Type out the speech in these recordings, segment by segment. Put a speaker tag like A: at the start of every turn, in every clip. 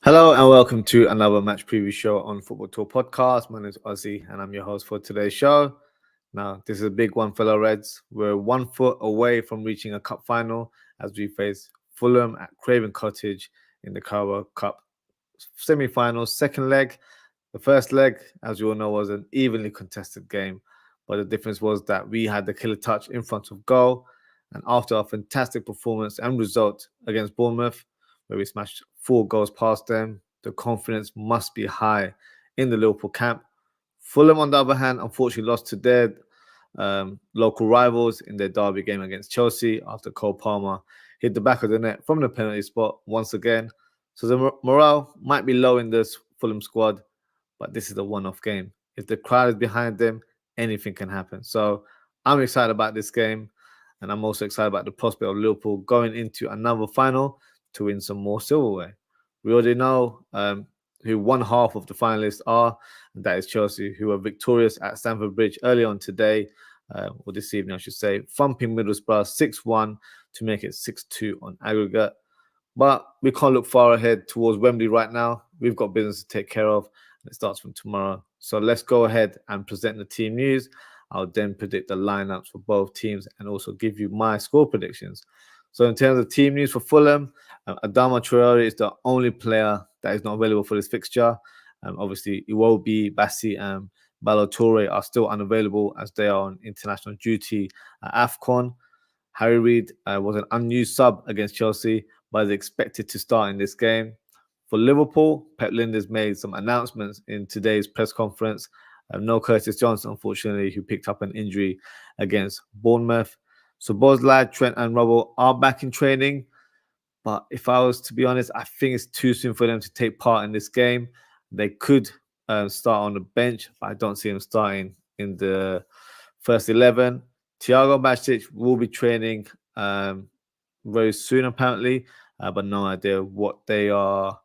A: Hello and welcome to another match preview show on Football Tour Podcast. My name is Ozzie and I'm your host for today's show. Now, this is a big one, fellow Reds. We're 1 foot away from reaching a cup final as we face Fulham at Craven Cottage in the Carabao Cup semi-final, second leg. The first leg, as you all know, was an evenly contested game, but the difference was that we had the killer touch in front of goal, and after a fantastic performance and result against Bournemouth, where we smashed 4 goals past them, the confidence must be high in the Liverpool camp. Fulham, on the other hand, unfortunately lost to their local rivals in their derby game against Chelsea after Cole Palmer hit the back of the net from the penalty spot once again. So the morale might be low in this Fulham squad, but this is a one-off game. If the crowd is behind them, anything can happen. So I'm excited about this game, and I'm also excited about the prospect of Liverpool going into another final to win some more silverware. We already know who one half of the finalists are, and that is Chelsea, who were victorious at Stamford Bridge early on today, or this evening, I should say, thumping Middlesbrough 6-1 to make it 6-2 on aggregate. But we can't look far ahead towards Wembley right now. We've got business to take care of, and it starts from tomorrow. So let's go ahead and present the team news. I'll then predict the lineups for both teams and also give you my score predictions. So in terms of team news for Fulham, Adama Traore is the only player that is not available for this fixture. Obviously, Iwobi, Bassi, and Balotore are still unavailable as they are on international duty at AFCON. Harry Reid was an unused sub against Chelsea, but is expected to start in this game. For Liverpool, Pep Lijnders made some announcements in today's press conference. No Curtis Johnson, unfortunately, who picked up an injury against Bournemouth. So Bosley, Trent and Robbo are back in training. But if I was to be honest, I think it's too soon for them to take part in this game. They could start on the bench, but I don't see them starting in the first 11. Thiago Matic will be training very soon, apparently, but no idea what they are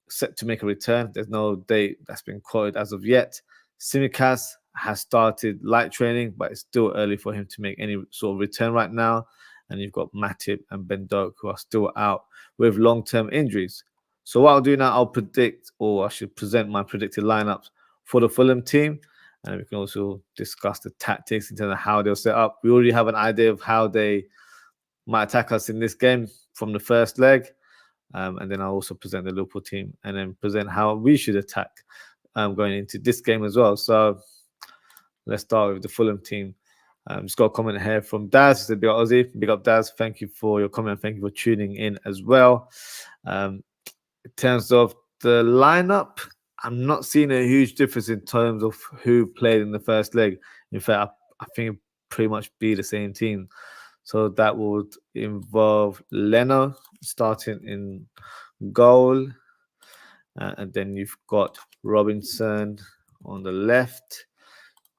A: set to make a return. There's no date that's been quoted as of yet. Tsimikas has started light training, but it's still early for him to make any sort of return right now. And you've got Matip and Ben Doak who are still out with long-term injuries. So what I'll do now, I'll predict, or I should present my predicted lineups for the Fulham team. And we can also discuss the tactics in terms of how they'll set up. We already have an idea of how they might attack us in this game from the first leg. And then I'll also present the Liverpool team and then present how we should attack going into this game as well. So let's start with the Fulham team. Just got a comment here from Daz. He said, big up Ozzie, big up Daz. Thank you for your comment. Thank you for tuning in as well. In terms of the lineup, I'm not seeing a huge difference in terms of who played in the first leg. In fact, I think it pretty much be the same team. So that would involve Leno starting in goal. And then you've got Robinson on the left.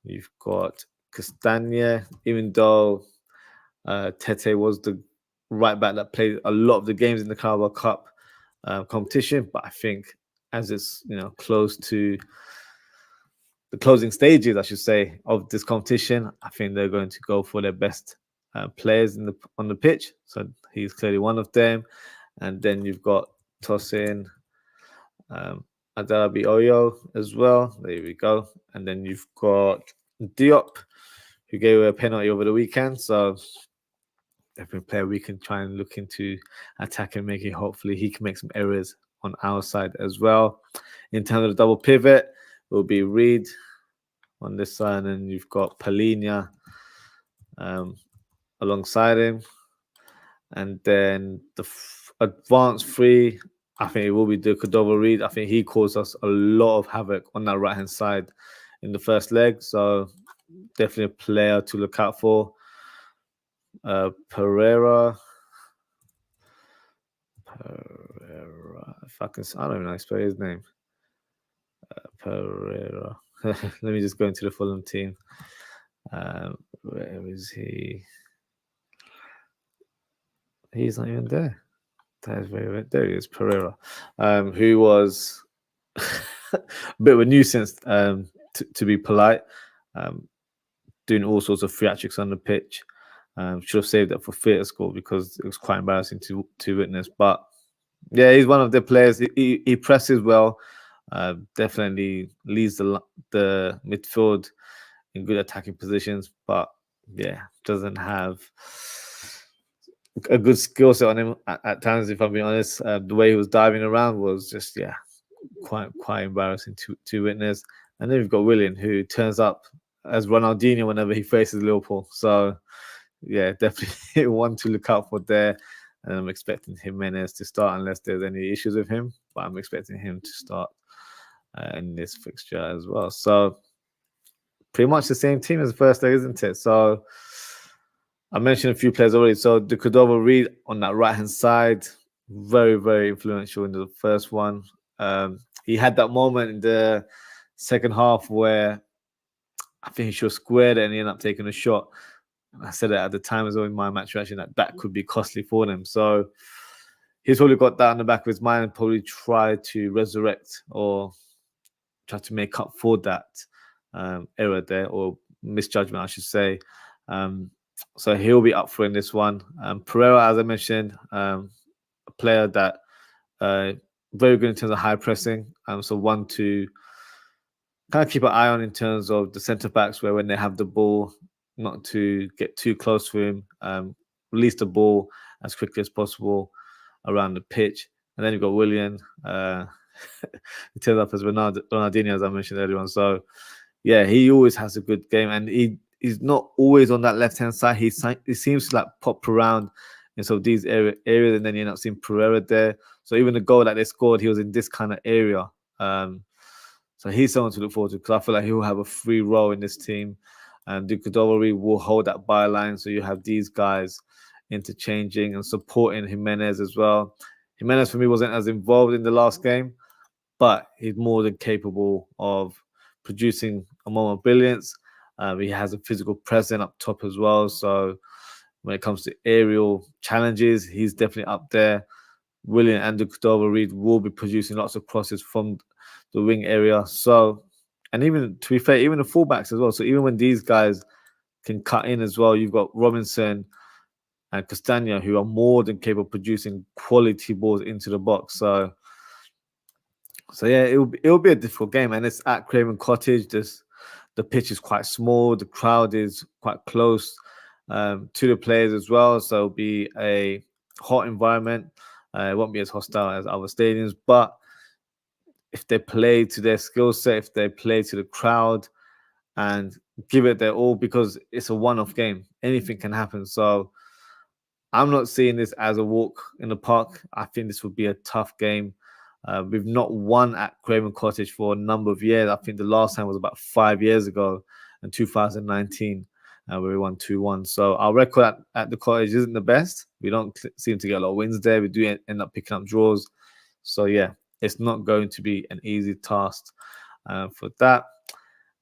A: You've got Castagne, even though Tete was the right back that played a lot of the games in the Carabao Cup competition, but I think as it's close to the closing stages, I should say, of this competition, I think they're going to go for their best players on the pitch. So he's clearly one of them, and then you've got Tosin, Adarabi Oyo as well. There we go, and then you've got Diop, who gave away a penalty over the weekend. So definitely a player we can try and look into attack and making. Hopefully he can make some errors on our side as well. In terms of the double pivot, it will be Reid on this side, and you've got Palhinha alongside him. And then the advanced three, I think it will be the Cordova Reid. I think he caused us a lot of havoc on that right-hand side in the first leg. So definitely a player to look out for. Pereira. If I can, I don't even know how to spell his name. Pereira. Let me just go into the Fulham team. Where is he? He's not even there. That is very weird. There he is, Pereira, who was a bit of a nuisance, to be polite, doing all sorts of theatrics on the pitch. Should have saved that for theatre school because it was quite embarrassing to witness. But Yeah, he's one of the players. He presses well. Definitely leads the midfield in good attacking positions, but yeah, doesn't have a good skill set on him at times. If I'm being honest, the way he was diving around was just quite embarrassing to witness. And then we've got Willian, who turns up as Ronaldinho whenever he faces Liverpool. So yeah, definitely one to look out for there. And I'm expecting Jimenez to start unless there's any issues with him. But I'm expecting him to start in this fixture as well. So pretty much the same team as the first leg, isn't it? So I mentioned a few players already. So the Cordova Reed on that right hand side, very influential in the first one. He had that moment in the second half where I think he should have squared it and he ended up taking a shot. I said it at the time as well in my match reaction that could be costly for them. So he's probably got that in the back of his mind and probably try to resurrect or try to make up for that error there or misjudgment, I should say. So he'll be up for in this one. Pereira, as I mentioned, a player that very good in terms of high pressing. So one to kind of keep an eye on in terms of the centre backs, where when they have the ball, not to get too close to him, release the ball as quickly as possible around the pitch. And then you've got Willian. He turns up as Ronaldinho, as I mentioned earlier on. So, yeah, he always has a good game. And he's not always on that left-hand side. He seems to like pop around in some of these areas. And then you end up seeing Pereira there. So even the goal that they scored, he was in this kind of area. So he's someone to look forward to because I feel like he will have a free role in this team. And Duke will hold that byline. So you have these guys interchanging and supporting Jimenez as well. Jimenez, for me, wasn't as involved in the last game, but he's more than capable of producing a moment of brilliance. He has a physical presence up top as well. So when it comes to aerial challenges, he's definitely up there. Willian and Cordova Reed will be producing lots of crosses from the wing area. So, and even to be fair, even the fullbacks as well. So even when these guys can cut in as well, you've got Robinson and Castagna who are more than capable of producing quality balls into the box. So yeah, it'll be a difficult game, and it's at Craven Cottage. The pitch is quite small. The crowd is quite close to the players as well. So it'll be a hot environment. It won't be as hostile as other stadiums, but if they play to their skill set, if they play to the crowd and give it their all, because it's a one-off game, anything can happen. So I'm not seeing this as a walk in the park. I think this would be a tough game. We've not won at Craven Cottage for a number of years. I think the last time was about 5 years ago in 2019, where we won 2-1. So our record at the Cottage isn't the best. We don't seem to get a lot of wins there. We do end up picking up draws. So yeah, it's not going to be an easy task for that.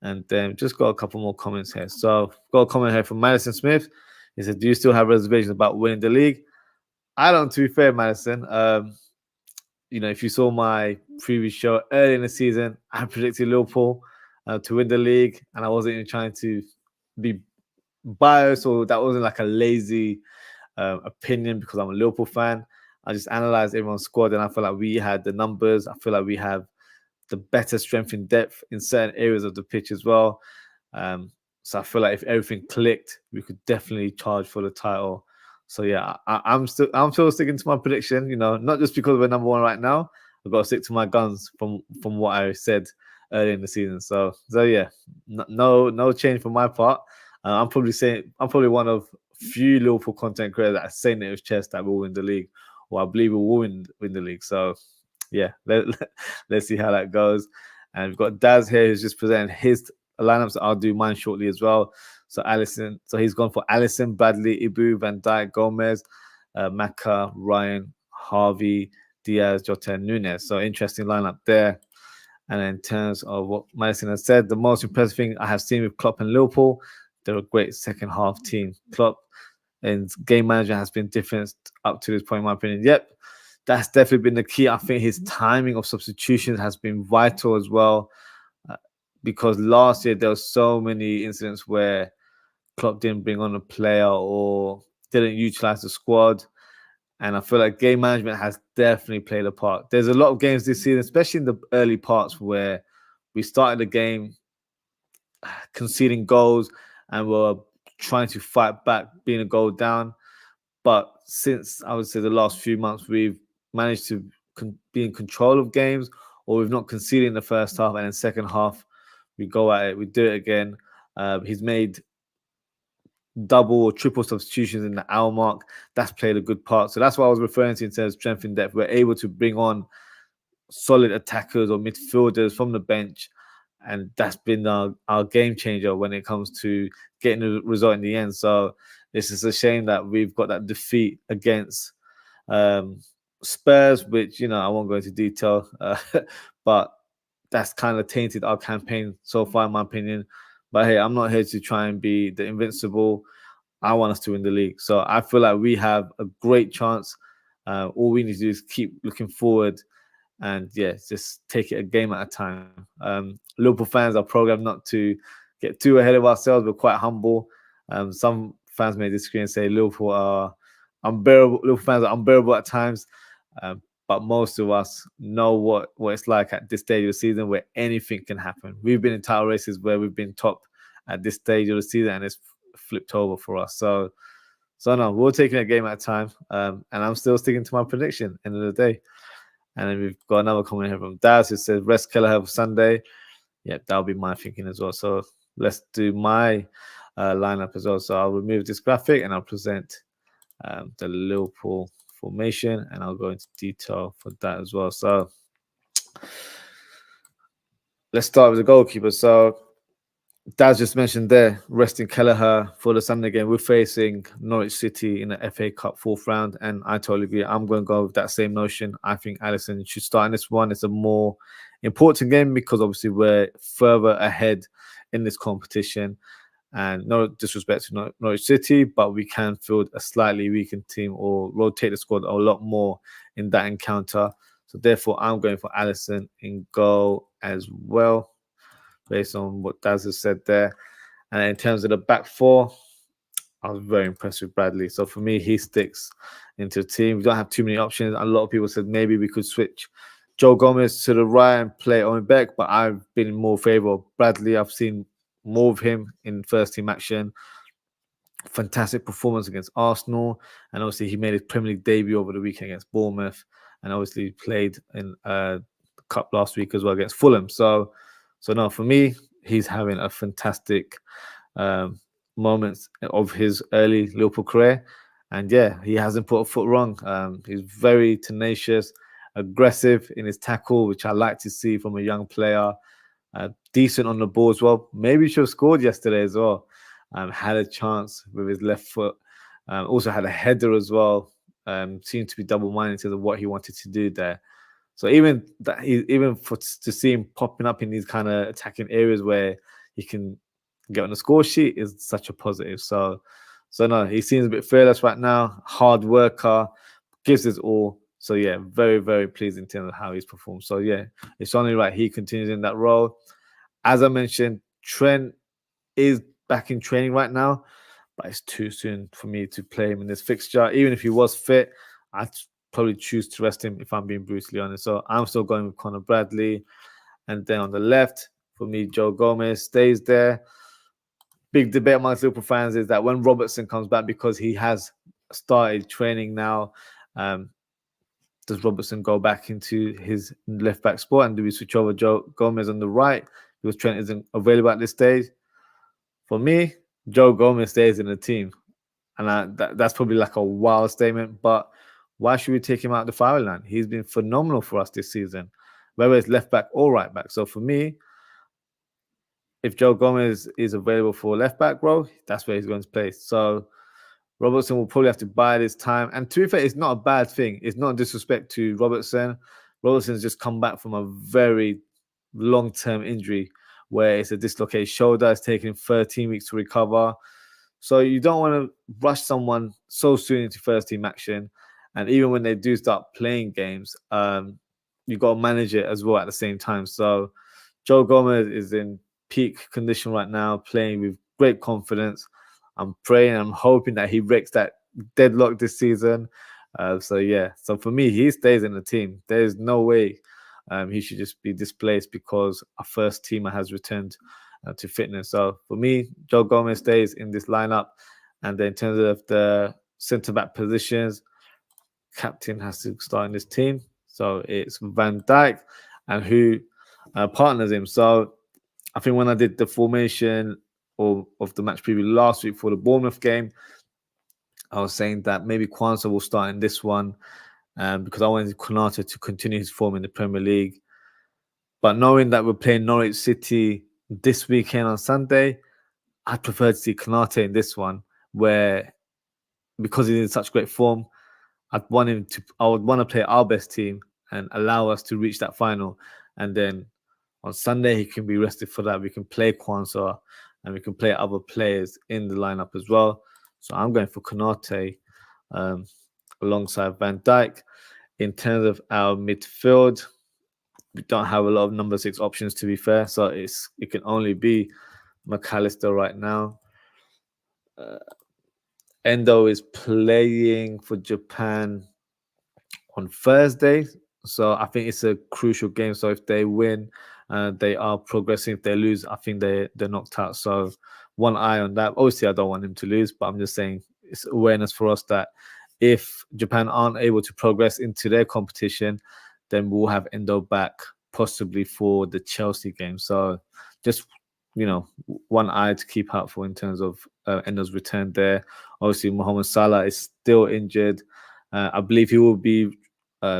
A: And then just got a couple more comments here. So got a comment here from Madison Smith. He said, "Do you still have reservations about winning the league?" I don't, to be fair, Madison. If you saw my previous show early in the season, I predicted Liverpool to win the league, and I wasn't even trying to be biased, or that wasn't like a lazy opinion because I'm a Liverpool fan. I just analyzed everyone's squad, and I feel like we had the numbers. I feel like we have the better strength and depth in certain areas of the pitch as well. So I feel like if everything clicked, we could definitely charge for the title. So yeah, I'm still sticking to my prediction. Not just because we're number one right now. I've got to stick to my guns from what I said early in the season. So yeah, no change from my part. I'm probably one of few Liverpool content creators that are saying it with chest that we'll win the league, or I believe we will win the league. So yeah, let's see how that goes. And we've got Daz here who's just presenting his lineups. I'll do mine shortly as well. So he's gone for Alisson, Bradley, Ibu, Van Dijk, Gomez, Maka, Ryan, Harvey, Diaz, Jota, and Nunes. So interesting lineup there. And in terms of what Madison has said, the most impressive thing I have seen with Klopp and Liverpool, they're a great second half team. Klopp and game manager has been different up to this point, in my opinion. Yep, that's definitely been the key. I think his timing of substitutions has been vital as well, because last year there were so many incidents where Klopp didn't bring on a player or didn't utilize the squad, And I feel like game management has definitely played a part. There's a lot of games this season, especially in the early parts, where we started the game conceding goals and we're trying to fight back, being a goal down. But since, I would say, the last few months, we've managed to be in control of games, or we've not conceded in the first half, and in second half, we go at it, we do it again. He's made double or triple substitutions in the hour mark. That's played a good part. So that's what I was referring to in terms of strength in depth. We're able to bring on solid attackers or midfielders from the bench, and that's been our game changer when it comes to getting the result in the end. So this is a shame that we've got that defeat against Spurs, which, I won't go into detail, but that's kind of tainted our campaign so far, in my opinion. But hey, I'm not here to try and be the invincible. I want us to win the league. So I feel like we have a great chance. All we need to do is keep looking forward and, just take it a game at a time. Liverpool fans are programmed not to get too ahead of ourselves. We're quite humble. Some fans may disagree and say Liverpool are unbearable. Liverpool fans are unbearable at times. But most of us know what it's like at this stage of the season, where anything can happen. We've been in title races where we've been top at this stage of the season, and it's flipped over for us. So no, we're taking a game at a time, and I'm still sticking to my prediction end of the day. And then we've got another comment here from Daz, who says rest Kelleher for Sunday. Yeah, that'll be my thinking as well. So let's do my lineup as well. So I'll remove this graphic and I'll present the Liverpool formation, and I'll go into detail for that as well. So let's start with the goalkeeper. So Daz just mentioned there, resting Kelleher for the Sunday game. We're facing Norwich City in the FA Cup 4th round, and I totally agree. I'm going to go with that same notion. I think Alisson should start in this one. It's a more important game because obviously we're further ahead in this competition. And no disrespect to Norwich City, but we can field a slightly weakened team or rotate the squad a lot more in that encounter. So therefore, I'm going for Alisson in goal as well, based on what Daz has said there. And in terms of the back four, I was very impressed with Bradley. So for me, he sticks into the team. We don't have too many options. A lot of people said maybe we could switch Joe Gomez to the right and play Owen Beck, but I've been in more favour of Bradley. I've seen more of him in first team action. Fantastic performance against Arsenal, and obviously he made his Premier League debut over the weekend against Bournemouth, and obviously played in the Cup last week as well against Fulham. So no, for me, he's having a fantastic moments of his early Liverpool career, and he hasn't put a foot wrong. He's very tenacious, aggressive in his tackle, which I like to see from a young player. Decent on the ball as well. Maybe he should have scored yesterday as well. Had a chance with his left foot. Also had a header as well. Seemed to be double-minded in terms of what he wanted to do there. So even to see him popping up in these kind of attacking areas where he can get on the score sheet is such a positive. So no, he seems a bit fearless right now. Hard worker, gives his all. So very, very pleased in terms of how he's performed. So it's only right he continues in that role. As I mentioned, Trent is back in training right now, but it's too soon for me to play him in this fixture. Even if he was fit, I'd probably choose to rest him if I'm being brutally honest. So I'm still going with Conor Bradley. And then on the left, for me, Joe Gomez stays there. Big debate amongst Liverpool fans is that when Robertson comes back, because he has started training now, does Robertson go back into his left-back spot, and do we switch over Joe Gomez on the right because Trent isn't available at this stage? For me, Joe Gomez stays in the team. And that's probably like a wild statement, but why should we take him out of the firing line? He's been phenomenal for us this season, whether it's left-back or right-back. So for me, if Joe Gomez is available for left-back role, that's where he's going to play. So Robertson will probably have to buy this time. And to be fair, it's not a bad thing. It's not disrespect to Robertson. Robertson's just come back from a very long-term injury where it's a dislocated shoulder. It's taken 13 weeks to recover. So you don't want to rush someone so soon into first-team action. And even when they do start playing games, you've got to manage it as well at the same time. So Joe Gomez is in peak condition right now, playing with great confidence. I'm praying, I'm hoping that he breaks that deadlock this season So for me, he stays in the team. There's no way he should just be displaced because a first teamer has returned to fitness. So for me, Joe Gomez stays in this lineup. And then in terms of the centre back positions, captain has to start in this team. So it's Van Dijk and who partners him. So I think when I did the formation of the match preview last week for the Bournemouth game, I was saying that maybe Kwanzaa will start in this one because I wanted Konate to continue his form in the Premier League. But knowing that we're playing Norwich City this weekend on Sunday, I prefer to see Konate in this one, where because he's in such great form, I would want to play our best team and allow us to reach that final. And then on Sunday, he can be rested for that. We can play Kwanzaa and we can play other players in the lineup as well. So I'm going for Konate alongside Van Dijk. In terms of our midfield, we don't have a lot of number 6 options, to be fair. So it can only be McAllister right now. Endo is playing for Japan on Thursday. So I think it's a crucial game. So if they win, they are progressing. If they lose, I think they're knocked out. So one eye on that. Obviously, I don't want him to lose, but I'm just saying it's awareness for us that if Japan aren't able to progress into their competition, then we'll have Endo back possibly for the Chelsea game. So just, one eye to keep out for in terms of Endo's return there. Obviously, Mohamed Salah is still injured. I believe he will be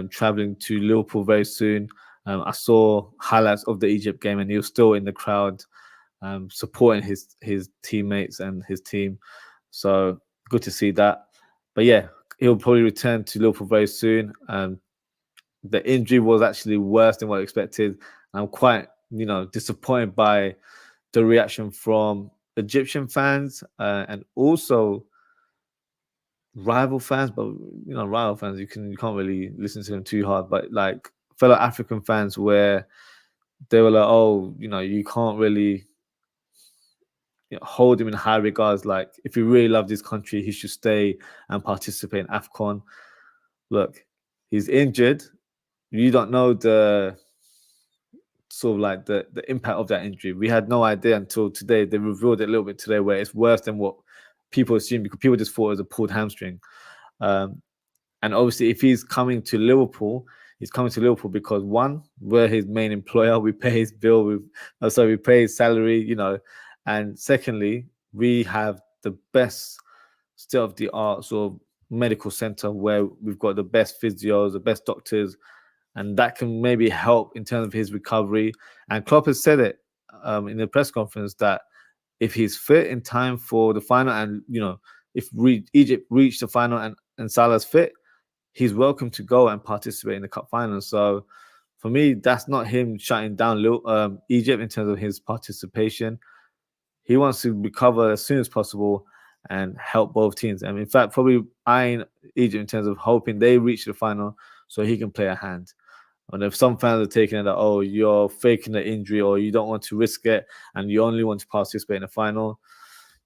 A: traveling to Liverpool very soon. I saw highlights of the Egypt game and he was still in the crowd supporting his teammates and his team. So good to see that. But yeah, he'll probably return to Liverpool very soon. The injury was actually worse than what I expected. I'm quite, disappointed by the reaction from Egyptian fans and also rival fans. But rival fans, you can't really listen to them too hard. But like fellow African fans, where they were like, "Oh, you can't really hold him in high regards. Like if he really loved his country, he should stay and participate in AFCON." Look, he's injured. You don't know the sort of like the impact of that injury. We had no idea until today. They revealed it a little bit today, where it's worse than what people assumed because people just thought it was a pulled hamstring. And obviously, if he's coming to Liverpool, he's coming to Liverpool because one, we're his main employer. We pay his bill. We pay his salary. And secondly, we have the best state-of-the-art sort of medical center where we've got the best physios, the best doctors, and that can maybe help in terms of his recovery. And Klopp has said it in the press conference that if he's fit in time for the final, and if Egypt reach the final and Salah's fit, he's welcome to go and participate in the cup final. So for me, that's not him shutting down Egypt in terms of his participation. He wants to recover as soon as possible and help both teams. And in fact, probably eyeing Egypt in terms of hoping they reach the final so he can play a hand. And if some fans are taking it that, oh, you're faking the injury or you don't want to risk it and you only want to participate in the final,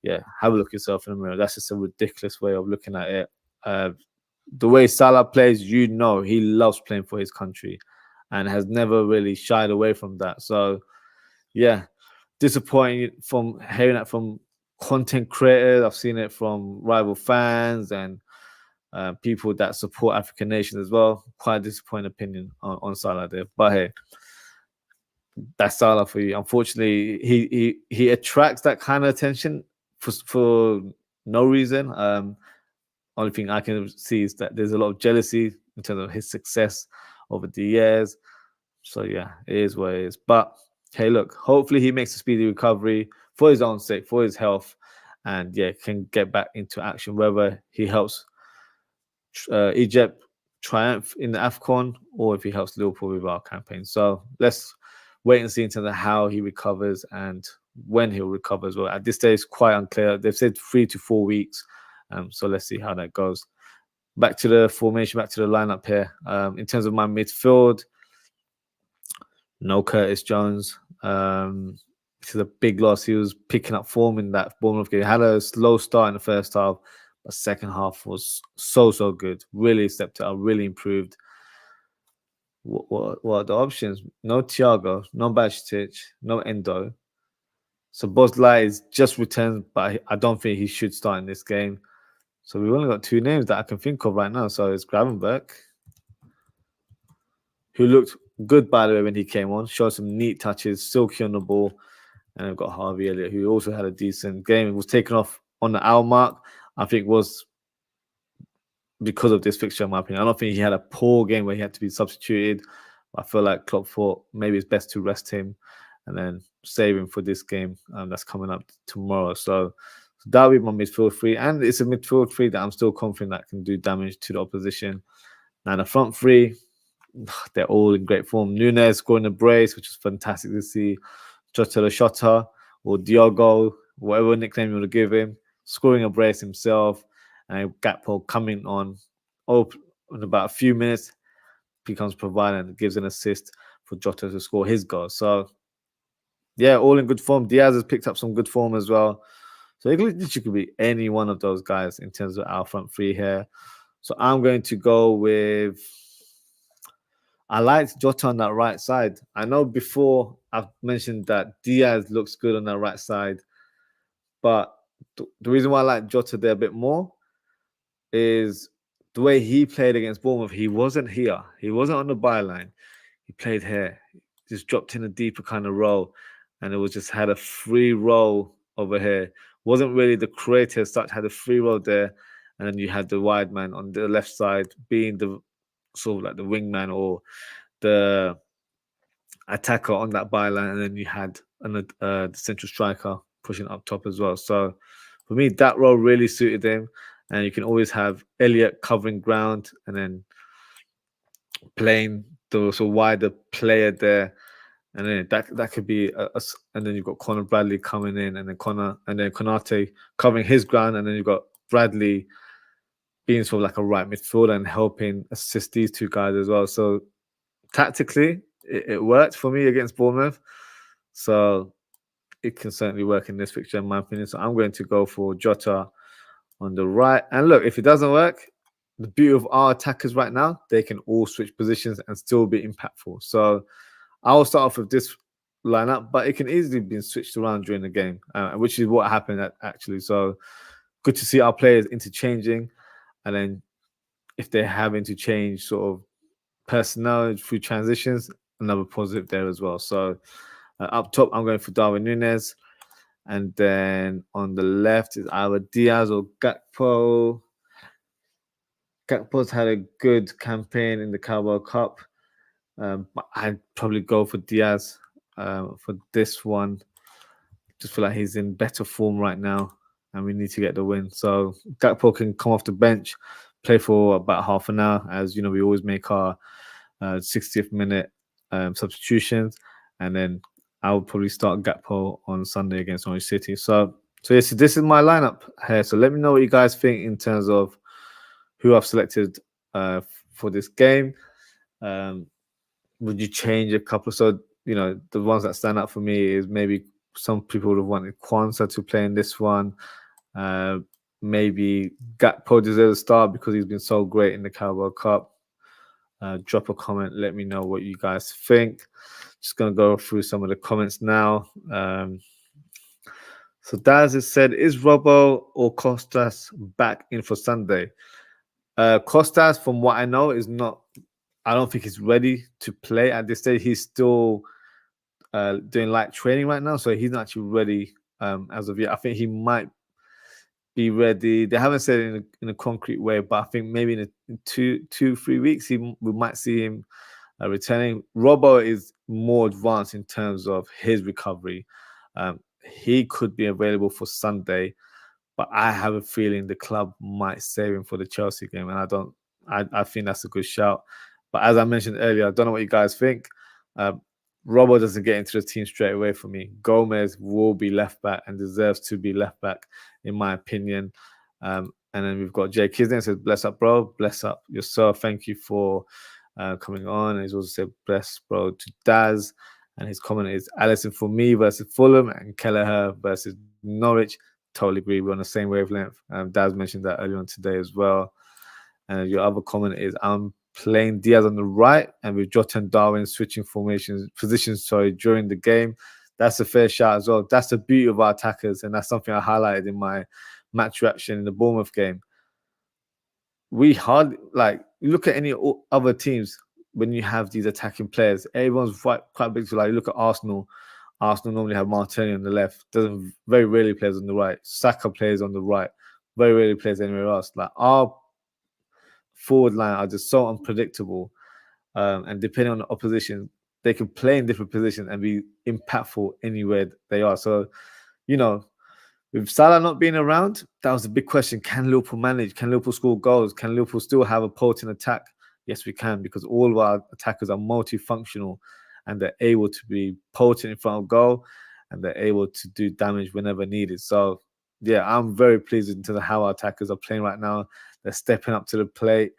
A: yeah, have a look yourself in the mirror. That's just a ridiculous way of looking at it. The way Salah plays, he loves playing for his country and has never really shied away from that. So, yeah, disappointing from hearing that from content creators. I've seen it from rival fans and people that support African nations as well. Quite a disappointing opinion on Salah there. But hey, that's Salah for you. Unfortunately, he attracts that kind of attention for no reason. Only thing I can see is that there's a lot of jealousy in terms of his success over the years. So yeah, it is what it is. But hey, look, hopefully he makes a speedy recovery for his own sake, for his health, and yeah, can get back into action, whether he helps Egypt triumph in the AFCON or if he helps Liverpool with our campaign. So let's wait and see in terms of how he recovers and when he'll recover as well. At this stage, it's quite unclear. They've said 3 to 4 weeks. So let's see how that goes. Back to the formation, back to the lineup here. In terms of my midfield, no Curtis Jones. This is a big loss. He was picking up form in that Bournemouth game. He had a slow start in the first half, But second half was so good. Really stepped up, really improved. What are the options? No Thiago, no Bajcetic, no Endo. So Boslai is just returned, but I don't think he should start in this game. So we've only got two names that I can think of right now. So it's Gravenberch, who looked good, by the way, when he came on. Showed some neat touches, silky on the ball. And we've got Harvey Elliott, who also had a decent game. He was taken off on the hour mark. I think was because of this fixture, in my opinion. I don't think he had a poor game where he had to be substituted. I feel like Klopp thought maybe it's best to rest him and then save him for this game that's coming up tomorrow. So that'll be my midfield three. And it's a midfield three that I'm still confident that can do damage to the opposition. Now, the front three, they're all in great form. Nunes scoring a brace, which is fantastic to see. Jota the Shotter or Diogo, whatever nickname you want to give him, scoring a brace himself. And Gakpo coming on in about a few minutes, becomes provider and gives an assist for Jota to score his goal. So, yeah, all in good form. Diaz has picked up some good form as well. So it literally could be any one of those guys in terms of our front three here. So I'm going to go with... I liked Jota on that right side. I know before I've mentioned that Diaz looks good on that right side. But the reason why I like Jota there a bit more is the way he played against Bournemouth. He wasn't here. He wasn't on the byline. He played here. Just dropped in a deeper kind of role. And it was just had a free role over here. Wasn't really the creator as such, had a free role there. And then you had the wide man on the left side being the sort of like the wingman or the attacker on that byline. And then you had the central striker pushing up top as well. So for me, that role really suited him. And you can always have Elliott covering ground and then playing the sort of wider player there. And then that could be and then you've got Conor Bradley coming in, and then Konate covering his ground, and then you've got Bradley being sort of like a right midfielder and helping assist these two guys as well. So tactically, it worked for me against Bournemouth. So it can certainly work in this fixture, in my opinion. So I'm going to go for Jota on the right. And look, if it doesn't work, the beauty of our attackers right now, they can all switch positions and still be impactful. So I'll start off with this lineup, but it can easily be switched around during the game, which is what happened actually. So good to see our players interchanging, and then if they have interchanged sort of personnel through transitions, another positive there as well. So up top, I'm going for Darwin Núñez, and then on the left is either Diaz or Gakpo. Gakpo's had a good campaign in the Carabao Cup. But I'd probably go for Diaz for this one. Just feel like he's in better form right now, and we need to get the win. So Gakpo can come off the bench, play for about half an hour, as you know we always make our 60th minute substitutions, and then I will probably start Gakpo on Sunday against Norwich City. So yes, this is my lineup here. So let me know what you guys think in terms of who I've selected for this game. Would you change a couple? So, you know, the ones that stand out for me is maybe some people would have wanted Kwanzaa to play in this one. Maybe Gakpo deserves a start because he's been so great in the Carabao Cup. Drop a comment. Let me know what you guys think. Just going to go through some of the comments now. So Daz has said, is Robbo or Costas back in for Sunday? Costas, from what I know, is not... I don't think he's ready to play at this stage. He's still doing light training right now, so he's not actually ready as of yet. I think he might be ready. They haven't said it in a concrete way, but I think maybe in 2-3 weeks we might see him returning. Robbo is more advanced in terms of his recovery. He could be available for Sunday, but I have a feeling the club might save him for the Chelsea game, and I think that's a good shout. But as I mentioned earlier, I don't know what you guys think. Robbo doesn't get into the team straight away for me. Gomez will be left back and deserves to be left back, in my opinion. And then we've got Jay Kisden says, bless up, bro. Bless up yourself. Thank you for coming on. And he's also said, bless, bro, to Daz. And his comment is, Alisson for me versus Fulham and Kelleher versus Norwich. totally agree. We're on the same wavelength. Daz mentioned that earlier on today as well. And your other comment is, I'm playing Diaz on the right and with Jota and Darwin switching positions, during the game. That's a fair shout as well. That's the beauty of our attackers, and that's something I highlighted in my match reaction in the Bournemouth game. We hardly, like, you look at any other teams when you have these attacking players, everyone's quite big. So, like, look at Arsenal. Arsenal normally have Martinelli on the left. Doesn't very rarely plays on the right. Saka plays on the right. Very rarely plays anywhere else. Like, our forward line are just so unpredictable. And depending on the opposition, they can play in different positions and be impactful anywhere they are. So, with Salah not being around, that was a big question. Can Liverpool manage? Can Liverpool score goals? Can Liverpool still have a potent attack? Yes, we can, because all of our attackers are multifunctional and they're able to be potent in front of goal and they're able to do damage whenever needed. So, yeah, I'm very pleased in terms of how our attackers are playing right now. They're stepping up to the plate.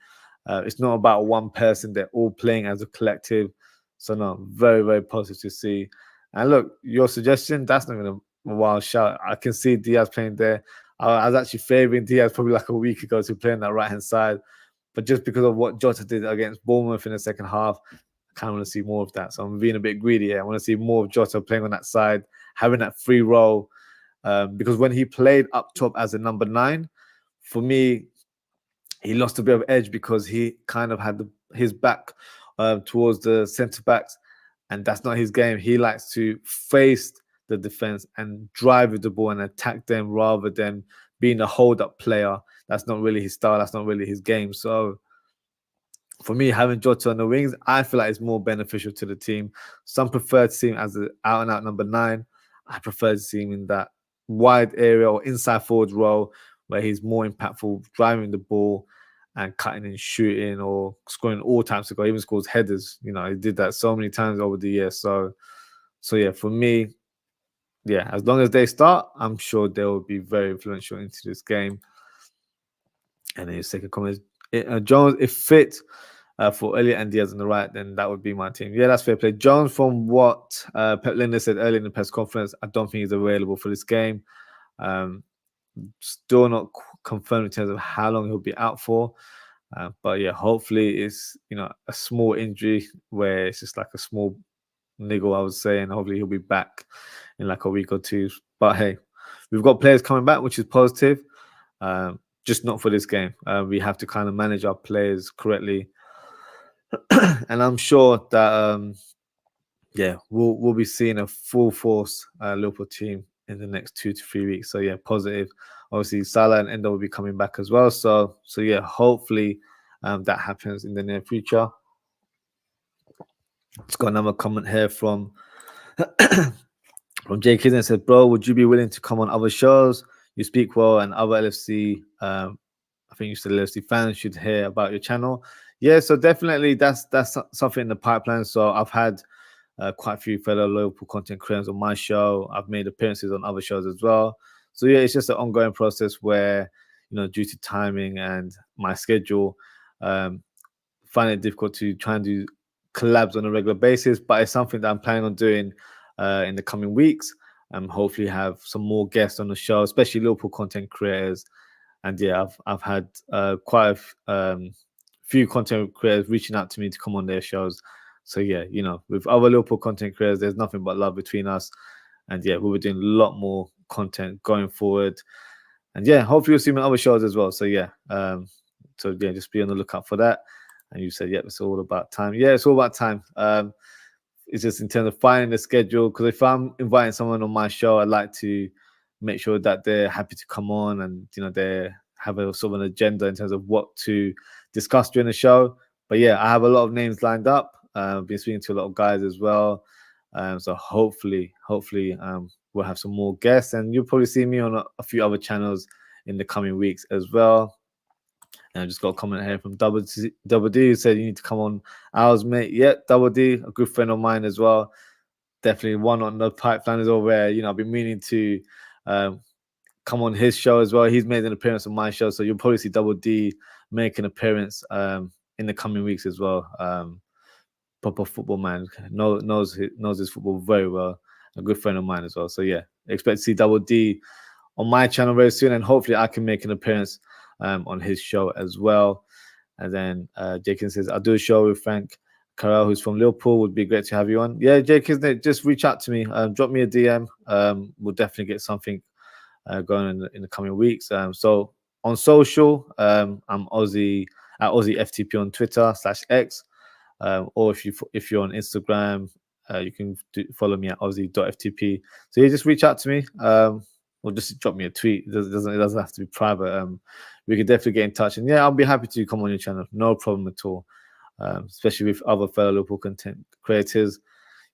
A: It's not about one person. They're all playing as a collective. So, no, very, very positive to see. And look, your suggestion, that's not going to a wild shout. I can see Diaz playing there. I was actually favouring Diaz probably like a week ago to play on that right-hand side. But just because of what Jota did against Bournemouth in the second half, I kind of want to see more of that. So I'm being a bit greedy here. I want to see more of Jota playing on that side, having that free role. Because when he played up top as a number 9, for me, he lost a bit of edge because he kind of had his back towards the centre-backs. And that's not his game. He likes to face the defense and drive with the ball and attack them rather than being a hold-up player. That's not really his style. That's not really his game. So for me, having Jota on the wings, I feel like it's more beneficial to the team. Some prefer to see him as an out-and-out number 9. I prefer to see him in that wide area or inside forward role where he's more impactful, driving the ball and cutting and shooting or scoring all types of goals. Even scores headers. He did that so many times over the years. So yeah, for me, yeah, as long as they start, I'm sure they will be very influential into this game. And then your second comment is, Jones, if fit for Elliott and Diaz on the right, then that would be my team. Yeah, that's fair play. Jones, from what Pep Lijnders said earlier in the press conference, I don't think he's available for this game. Still not confirmed in terms of how long he'll be out for. But yeah, hopefully it's a small injury where it's just like a small niggle, I would say, and hopefully he'll be back in like a week or two. But hey, we've got players coming back, which is positive. Just not for this game. We have to kind of manage our players correctly, and I'm sure that we'll be seeing a full force Liverpool team in the next 2 to 3 weeks. So yeah, positive. Obviously, Salah and Endo will be coming back as well. So yeah, hopefully that happens in the near future. It's got another comment here from Jay Kidden. Said, bro, would you be willing to come on other shows? You speak well, and other LFC, I think you said LFC fans should hear about your channel. Yeah, so definitely that's something in the pipeline. So I've had quite a few fellow Liverpool content creators on my show. I've made appearances on other shows as well. So yeah, it's just an ongoing process where, due to timing and my schedule, find it difficult to try and do collabs on a regular basis, but it's something that I'm planning on doing in the coming weeks, and hopefully have some more guests on the show, especially Liverpool content creators. And yeah, I've had quite a few content creators reaching out to me to come on their shows. So yeah, with other Liverpool content creators, there's nothing but love between us. And yeah, we'll be doing a lot more content going forward. And yeah, hopefully you'll see me on other shows as well. So yeah, just be on the lookout for that. And you said, yep, it's all about time. Yeah, it's all about time. It's just in terms of finding the schedule, because if I'm inviting someone on my show, I'd like to make sure that they're happy to come on and, they have a sort of an agenda in terms of what to discuss during the show. But yeah, I have a lot of names lined up. I've been speaking to a lot of guys as well. So hopefully, we'll have some more guests, and you'll probably see me on a few other channels in the coming weeks as well. And I just got a comment here from Double D who said, you need to come on ours, mate. Yeah, Double D, a good friend of mine as well. Definitely one on the pipeline as well, where, I've been meaning to come on his show as well. He's made an appearance on my show, so you'll probably see Double D make an appearance in the coming weeks as well. Proper football man, knows his football very well. A good friend of mine as well. So yeah, expect to see Double D on my channel very soon, and hopefully I can make an appearance on his show as well. And then Jakin says, I'll do a show with Frank Carell, who's from Liverpool. Would be great to have you on. Yeah, Jake, isn't it? Just reach out to me. Drop me a DM. We'll definitely get something going in the coming weeks. So on social, I'm Ozzie at Ozzie FTP on Twitter /X. Or if you're on Instagram, you can follow me at Ozzie.ftp. So yeah, just reach out to me. Or just drop me a tweet. It doesn't have to be private. We could definitely get in touch. And yeah, I'll be happy to come on your channel. No problem at all. Especially with other fellow Liverpool content creators.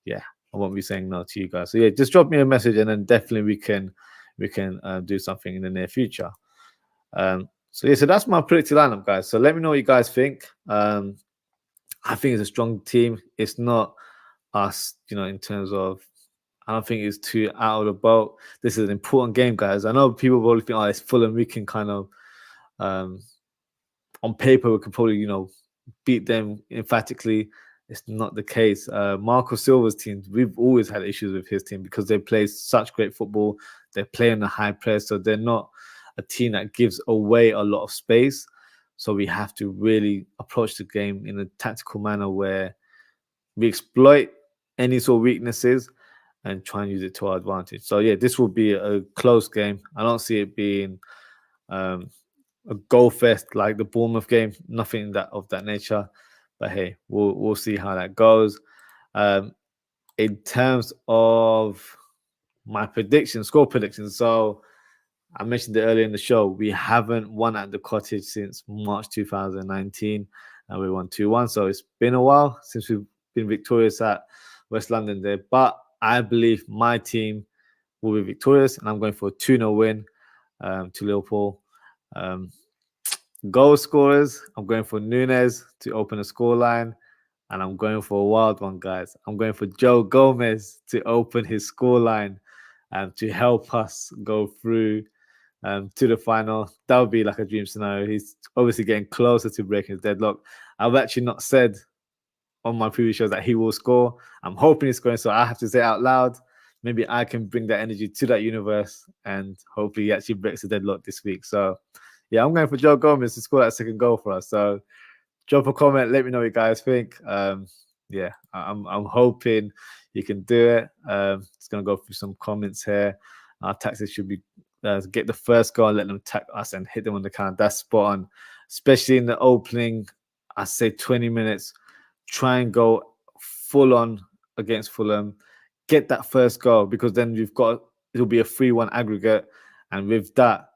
A: Yeah, I won't be saying no to you guys. So yeah, just drop me a message, and then definitely we can do something in the near future. So yeah, so that's my predicted lineup, guys. So let me know what you guys think. I think it's a strong team. It's not us, in terms of, I don't think it's too out of the boat. This is an important game, guys. I know people probably think, it's Fulham. We can kind of, on paper, we could probably, beat them emphatically. It's not the case. Marco Silva's team, we've always had issues with his team because they play such great football. They play in a high press, so they're not a team that gives away a lot of space. So we have to really approach the game in a tactical manner where we exploit any sort of weaknesses and try and use it to our advantage. So yeah, this will be a close game. I don't see it being a goal fest like the Bournemouth game. Nothing of that nature. But hey, we'll see how that goes. In terms of my score predictions. So I mentioned it earlier in the show. We haven't won at the Cottage since March 2019, and we won 2-1. So it's been a while since we've been victorious at West London there. But I believe my team will be victorious, and I'm going for a 2-0 win to Liverpool. Goal scorers, I'm going for Nunes to open the scoreline, and I'm going for a wild one, guys. I'm going for Joe Gomez to open his scoreline to help us go through to the final. That would be like a dream scenario. He's obviously getting closer to breaking his deadlock. I've actually not said on my previous shows that he will score. I'm hoping he's scoring, so I have to say it out loud. Maybe I can bring that energy to that universe, and hopefully he actually breaks the deadlock this week. So yeah, I'm going for Joe Gomez to score that second goal for us. So drop a comment, let me know what you guys think. Yeah, I'm hoping you can do it. Just gonna go through some comments here. Our tactics should be get the first goal, let them attack us and hit them on the counter. That's spot on, especially in the opening, I say 20 minutes. Try and go full on against Fulham, get that first goal, because then it'll be a 3-1 aggregate, and with that,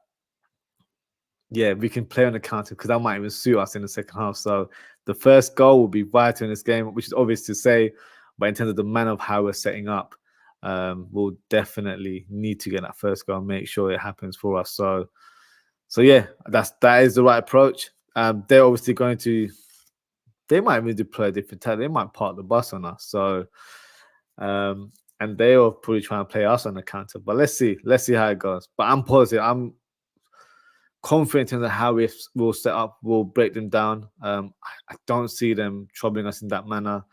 A: yeah, we can play on the counter, because that might even suit us in the second half. So the first goal will be vital in this game, which is obvious to say, but in terms of the manner of how we're setting up, we'll definitely need to get that first goal and make sure it happens for us. So yeah, that is the right approach. They're obviously going to, they might even deploy a different tactic. They might park the bus on us. So, and they are probably trying to play us on the counter. But let's see how it goes. But I'm positive. I'm confident in how we'll set up. We'll break them down. I don't see them troubling us in that manner.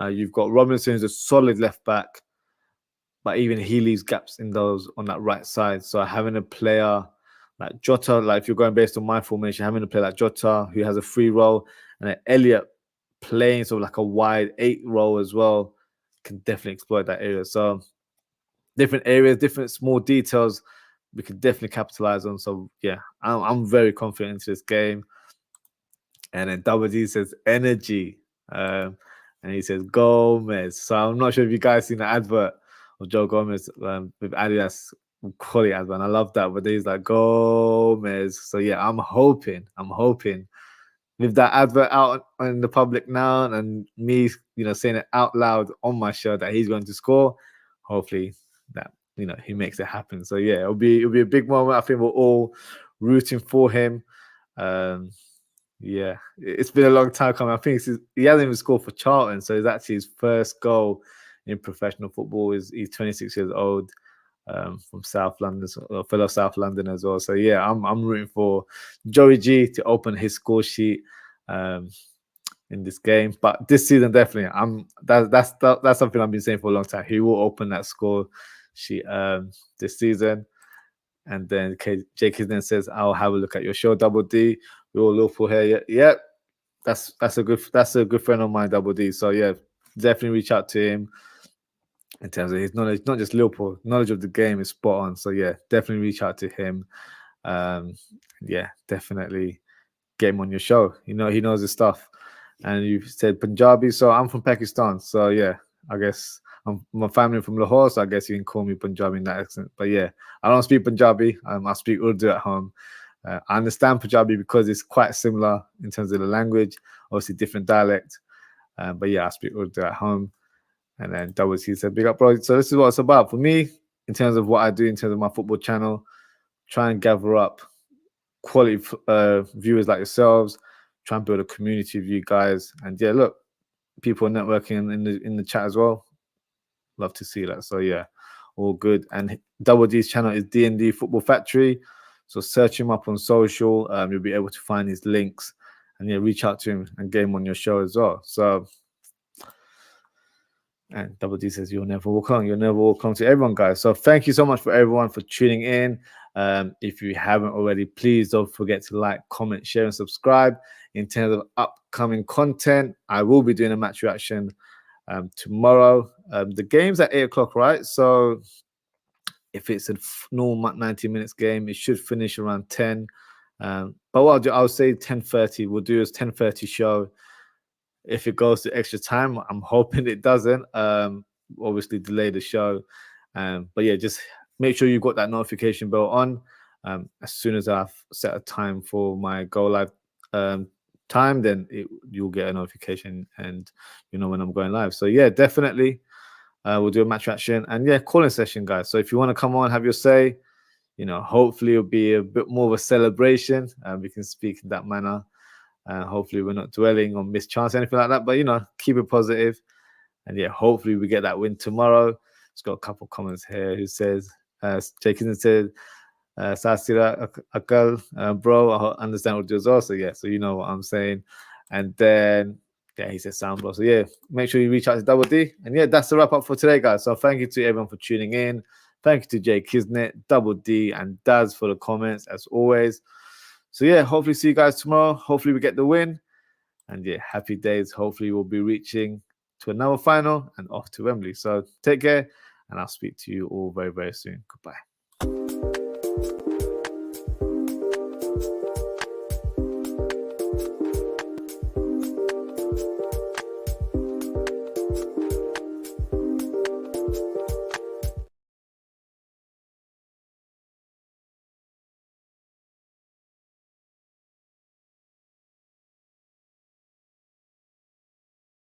A: You've got Robinson, who's a solid left back, but even he leaves gaps in those on that right side. So having a player like Jota, like if you're going based on my formation, having a player like Jota who has a free role, and then Elliott playing sort of like a wide 8 role as well, can definitely exploit that area. So different areas, different small details we could definitely capitalize on. So yeah, I'm very confident into this game. And then Double D says energy, and he says Gomez. So I'm not sure if you guys seen the advert of Joe Gomez with Adidas quality advert. And I love that, but he's like Gomez. So yeah, I'm hoping with that advert out in the public now, and me, saying it out loud on my show that he's going to score. Hopefully that he makes it happen. So yeah, it'll be a big moment. I think we're all rooting for him. Yeah, it's been a long time coming. I think he hasn't even scored for Charlton, so it's actually his first goal in professional football. He's 26 years old, from South London, a fellow South London as well. So yeah, I'm rooting for Joey G to open his score sheet in this game. But this season, definitely, that's something I've been saying for a long time. He will open that score sheet this season. And then Jake then says, "I'll have a look at your show, Double D. We're all Liverpool here." Yeah, that's a good friend of mine, Double D. So yeah, definitely reach out to him in terms of his knowledge, not just Liverpool, knowledge of the game is spot on. So yeah, definitely reach out to him. Yeah, definitely get him on your show. You know, he knows his stuff. And you said Punjabi, so I'm from Pakistan. So yeah, I guess my family from Lahore, so I guess you can call me Punjabi in that accent. But yeah, I don't speak Punjabi. I speak Urdu at home. I understand Punjabi because it's quite similar in terms of the language, obviously different dialect. But yeah, I speak Urdu at home. And then Double T said, "Big up, bro." So this is what it's about for me in terms of what I do in terms of my football channel. Try and gather up quality viewers like yourselves. Try and build a community of you guys. And yeah, look, people are networking in the chat as well. Love to see that. So yeah, all good. And Double D's channel is D&D Football Factory. So search him up on social. You'll be able to find his links. And yeah, reach out to him and get him on your show as well. So, and Double D says, "You'll never walk on." You'll never walk on to everyone, guys. So thank you so much for everyone for tuning in. If you haven't already, please don't forget to like, comment, share, and subscribe. In terms of upcoming content, I will be doing a match reaction tomorrow. The game's at 8 o'clock, right? So if it's a normal 90 minutes game, it should finish around 10. But what I'll do, I'll say 10:30. We'll do a 10:30 show. If it goes to extra time, I'm hoping it doesn't. Obviously delay the show. But yeah, just make sure you've got that notification bell on. As soon as I've set a time for my go live time, then you'll get a notification and you know when I'm going live. So yeah, definitely we'll do a match reaction and yeah, calling session, guys. So if you want to come on, have your say, you know, hopefully it'll be a bit more of a celebration. We can speak in that manner. Hopefully we're not dwelling on missed chance, anything like that. But you know, keep it positive. And yeah, hopefully we get that win tomorrow. It's got a couple of comments here who says, Jason said, Sasira Akal, bro, I understand what you're also. Yeah, so you know what I'm saying. And then, yeah, he says sound, bro. So yeah, make sure you reach out to Double D. And yeah, that's the wrap up for today, guys. So thank you to everyone for tuning in. Thank you to Jay Kisnet, Double D, and Daz for the comments, as always. So yeah, hopefully see you guys tomorrow. Hopefully we get the win. And yeah, happy days. Hopefully we'll be reaching to another final and off to Wembley. So take care, and I'll speak to you all very, very soon. Goodbye.